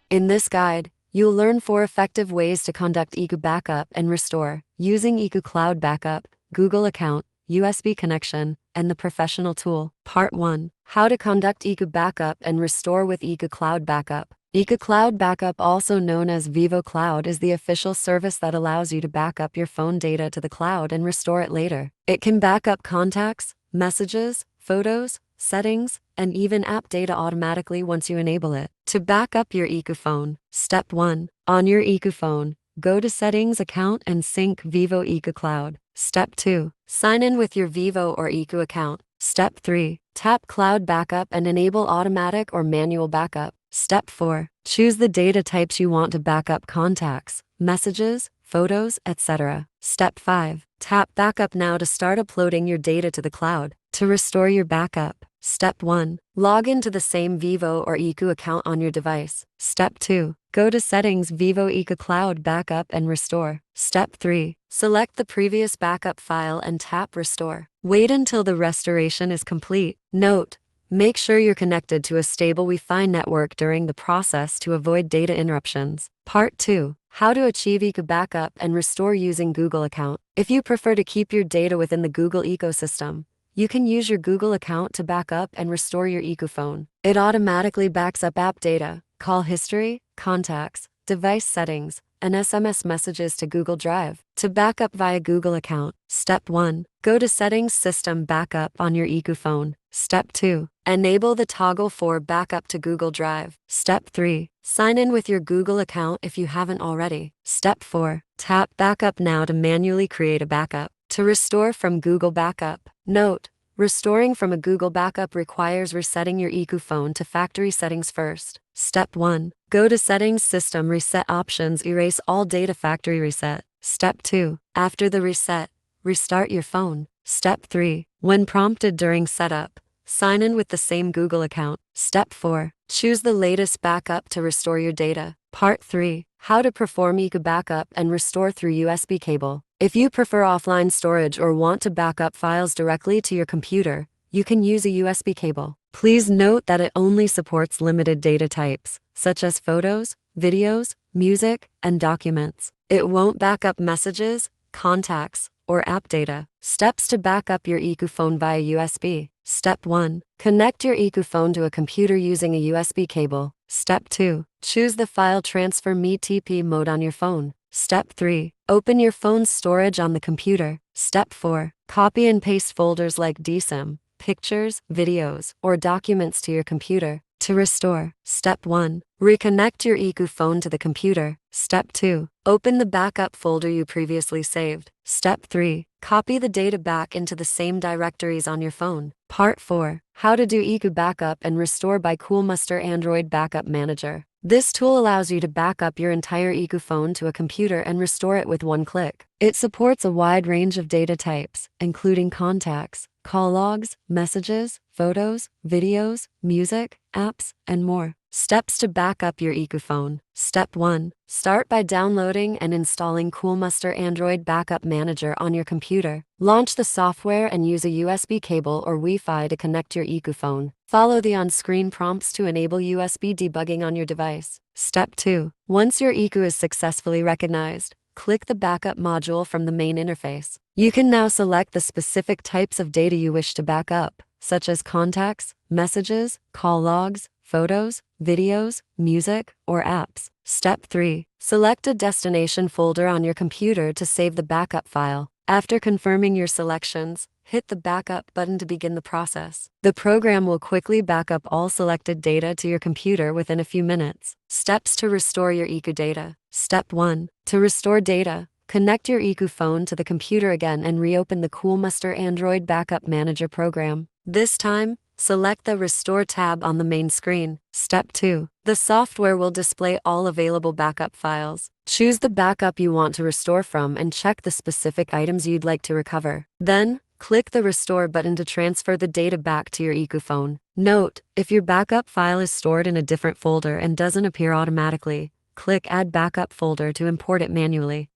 In this guide, you'll learn 4 effective ways to conduct iQOO backup and restore using iQOO Cloud Backup, Google account, USB connection, and the professional tool. Part 1. How to conduct iQOO backup and restore with iQOO Cloud Backup. iQOO Cloud Backup, also known as Vivo Cloud, is the official service that allows you to back up your phone data to the cloud and restore it later. It can back up contacts, messages, photos, settings, and even app data automatically once you enable it. To back up your iQOO phone, Step 1. On your iQOO phone, go to Settings, Account, and Sync Vivo iQOO Cloud. Step 2. Sign in with your Vivo or iQOO account. Step 3. Tap Cloud Backup and enable automatic or manual backup. Step 4. Choose the data types you want to back up: contacts, messages, photos, etc. Step 5. Tap Backup Now to start uploading your data to the cloud. To restore your backup, Step 1. Log into the same Vivo or iQOO account on your device. Step 2. Go to Settings, Vivo iQOO Cloud Backup and Restore. Step 3. Select the previous backup file and tap Restore. Wait until the restoration is complete. Note: make sure you're connected to a stable Wi-Fi network during the process to avoid data interruptions. Part 2. How to achieve iQOO backup and restore using Google account. If you prefer to keep your data within the Google ecosystem, you can use your Google account to back up and restore your iQOO phone. It automatically backs up app data, call history, contacts, device settings, and SMS messages to Google Drive. To back up via Google account, Step 1. Go to Settings, System Backup on your iQOO phone. Step 2. Enable the toggle for backup to Google Drive. Step 3. Sign in with your Google account if you haven't already. Step 4. Tap Backup Now to manually create a backup. To restore from Google Backup. Note: restoring from a Google backup requires resetting your iQOO phone to factory settings first. Step 1. Go to Settings, System Reset Options, erase all data, factory reset. Step 2. After the reset, restart your phone. Step 3. When prompted during setup, sign in with the same Google account. Step 4. Choose the latest backup to restore your data. Part 3. How to perform iQOO backup and restore through USB cable. If you prefer offline storage or want to back up files directly to your computer, you can use a USB cable. Please note that it only supports limited data types, such as photos, videos, music, and documents. It won't back up messages, contacts, or app data. Steps to back up your iQOO phone via USB. Step 1. Connect your iQOO phone to a computer using a USB cable. Step 2. Choose the file transfer (MTP) mode on your phone. Step 3. Open your phone's storage on the computer. Step 4. Copy and paste folders like DSIM, pictures, videos, or documents to your computer. To restore, Step 1. Reconnect your iQOO phone to the computer. Step 2. Open the backup folder you previously saved. Step 3. Copy the data back into the same directories on your phone. Part 4. How to do iQOO backup and restore by Coolmuster Android Backup Manager. This tool allows you to back up your entire iQOO phone to a computer and restore it with one click. It supports a wide range of data types, including contacts, call logs, messages, photos, videos, music, apps, and more. Steps to back up your iQOO phone. Step 1. Start by downloading and installing Coolmuster Android Backup Manager on your computer. Launch the software and use a USB cable or Wi-Fi to connect your iQOO phone. Follow the on-screen prompts to enable USB debugging on your device. Step 2. Once your iQOO is successfully recognized, click the backup module from the main interface. You can now select the specific types of data you wish to back up, such as contacts, messages, call logs, photos, videos, music, or apps. Step 3. Select a destination folder on your computer to save the backup file. After confirming your selections, hit the backup button to begin the process. The program will quickly back up all selected data to your computer within a few minutes. Steps to restore your iQOO data. Step 1. To restore data, connect your iQOO phone to the computer again and reopen the Coolmuster Android Backup Manager program. This time, select the Restore tab on the main screen. Step 2. The software will display all available backup files. Choose the backup you want to restore from and check the specific items you'd like to recover. Then, click the Restore button to transfer the data back to your iQOO phone. Note: if your backup file is stored in a different folder and doesn't appear automatically, click Add Backup Folder to import it manually.